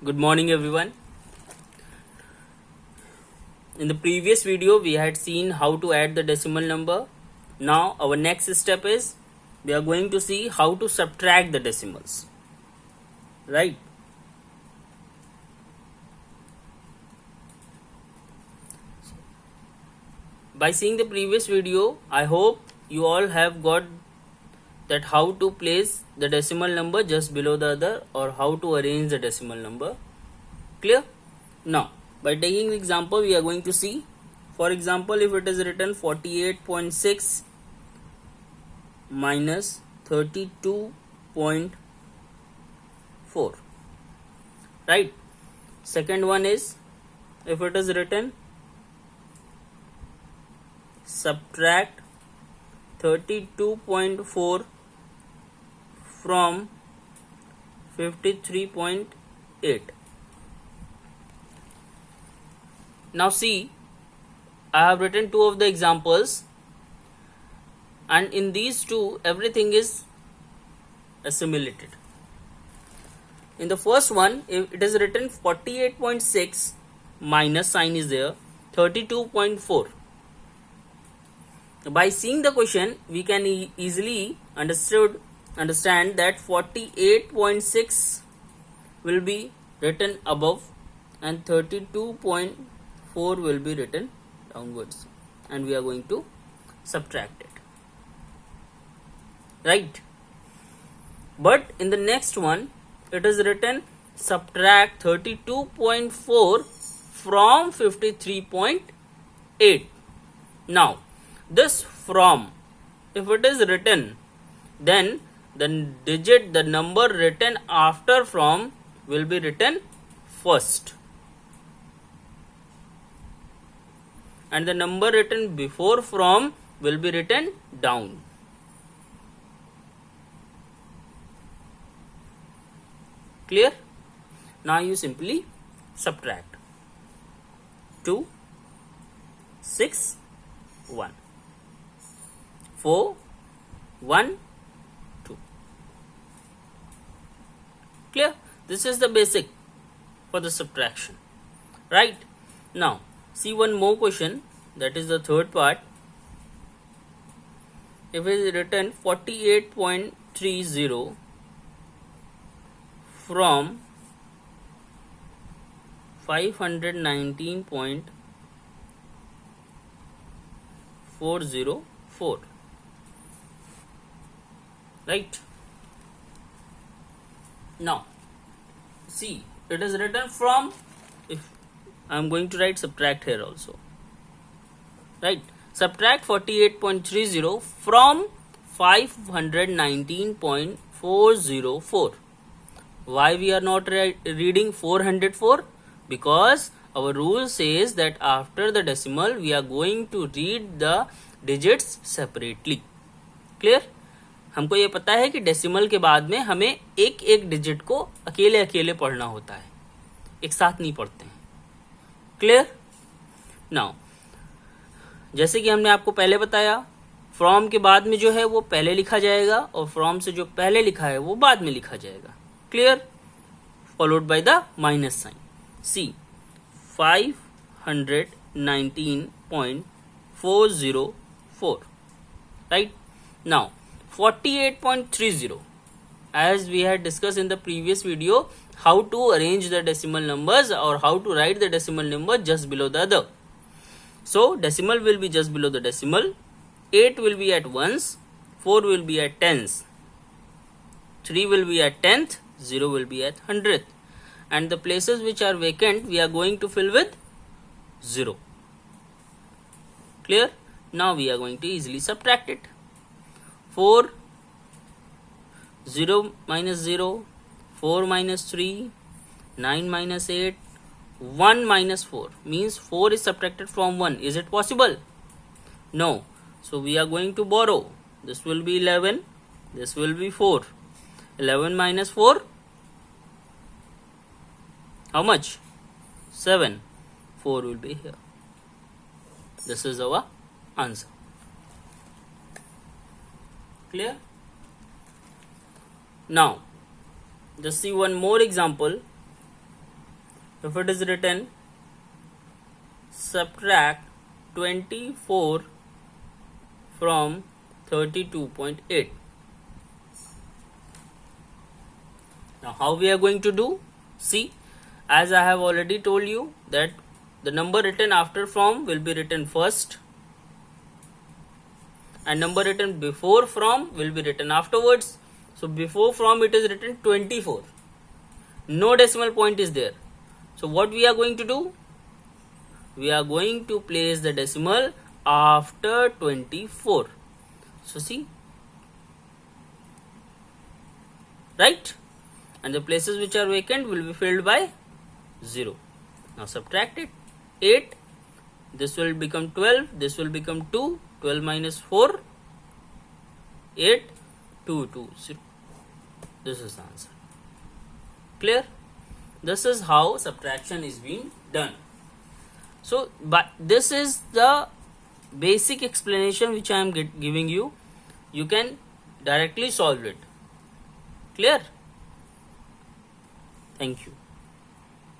Good morning everyone. In the previous video we had seen how to add the decimal number. Now our next step is we are going to see how to subtract the decimals. Right? By seeing the previous video, I hope you all have got that how to place the decimal number just below the other or how to arrange the decimal number. Clear? Now, by taking the example, we are going to see. For example, if it is written 48.6 minus 32.4. Right? Second one is if it is written subtract 32.4 from 53.8. Now see, I have written two of the examples, and in these two everything is assimilated. In the first one, if it is written 48.6 minus sign is there 32.4. By seeing the question, we can easily understand that 48.6 will be written above and 32.4 will be written downwards, and we are going to subtract it. Right? But in the next one, it is written subtract 32.4 from 53.8. Now, this from, if it is written, then the number written after from will be written first, and the number written before from will be written down. Clear? Now you simply subtract 2, 6, 1. 4, 1, 2. Clear? This is the basic for the subtraction. Right? Now, see one more question, that is the third part. If it is written 48.30 from 519.404. Right? Now, see, it is written from, if I am going to write subtract here also. Right? Subtract 48.30 from 519.404. Why we are not reading 404? Because our rule says that after the decimal we are going to read the digits separately. Clear? हमको ये पता है कि decimal के बाद में हमें एक एक डिजिट को अकेले अकेले पढ़ना होता है, एक साथ नहीं पढ़ते हैं. क्लियर? नाउ, जैसे कि हमने आपको पहले बताया, फ्रॉम के बाद में जो है वो पहले लिखा जाएगा और फ्रॉम से जो पहले लिखा है वो बाद में लिखा जाएगा. Clear? Followed by the minus sign. C 519.404. Right? Now 48.30, as we had discussed in the previous video, how to arrange the decimal numbers or how to write the decimal number just below the other. So decimal will be just below the decimal, 8 will be at ones, 4 will be at tens, 3 will be at tenth, 0 will be at hundredth, and the places which are vacant we are going to fill with 0. Clear? Now we are going to easily subtract it. 4, 0 minus 0, 4 minus 3, 9 minus 8, 1 minus 4, means 4 is subtracted from 1. Is it possible? No. So we are going to borrow. This will be 11, this will be 4. 11 minus 4, how much? 7. 4 will be here. This is our answer. Clear? Now, just see one more example. if it is written subtract 24 from 32.8. Now how we are going to do? See, as I have already told you that the number written after from will be written first and number written before from will be written afterwards. So before from it is written 24. No decimal point is there. So what we are going to do? We are going to place the decimal after 24. So see, right? And the places which are vacant will be filled by 0. Now subtract it. 8, this will become 12, this will become 2, 12 minus 4, 8, 2, 2, 0. This is the answer. Clear? This is how subtraction is being done. So, but this is the basic explanation which I am giving you. You can directly solve it. Clear? Thank you.